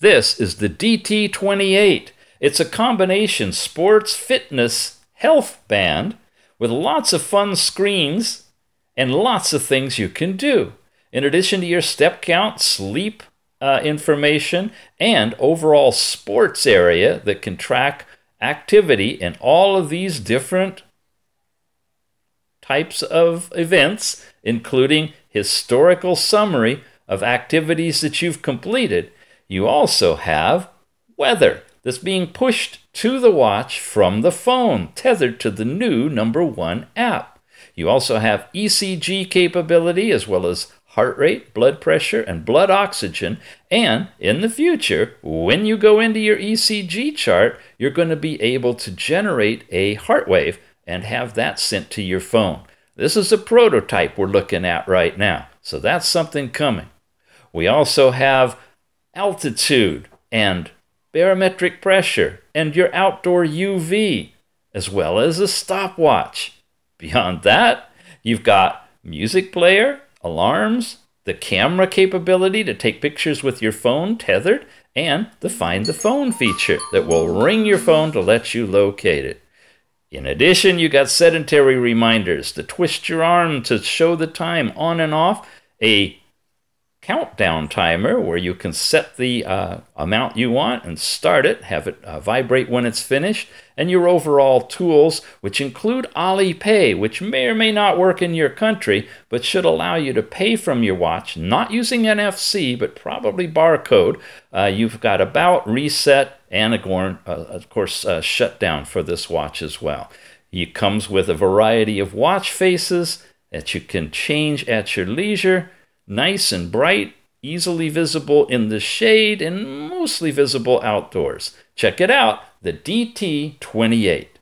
This is the DT28. It's a combination sports, fitness, health band with lots of fun screens and lots of things you can do. In addition to your step count, sleep information, and overall sports area that can track activity in all of these different types of events, including historical summary of activities that you've completed. You also have weather that's being pushed to the watch from the phone, tethered to the new #1 app. You also have ECG capability, as well as heart rate, blood pressure, and blood oxygen. And in the future, when you go into your ECG chart, you're going to be able to generate a heart wave and have that sent to your phone. This is a prototype we're looking at right now, so that's something coming. We also have altitude and barometric pressure and your outdoor UV, as well as a stopwatch. Beyond that, you've got music player, alarms, the camera capability to take pictures with your phone tethered, and the Find the Phone feature that will ring your phone to let you locate it. In addition, you got sedentary reminders to twist your arm to show the time on and off, a countdown timer where you can set the amount you want and start it, have it vibrate when it's finished, and your overall tools, which include Alipay, which may or may not work in your country, but should allow you to pay from your watch, not using NFC, but probably barcode. You've got about, reset, and of course, shutdown for this watch as well. It comes with a variety of watch faces that you can change at your leisure. Nice and bright, easily visible in the shade, and mostly visible outdoors. Check it out, the DT28.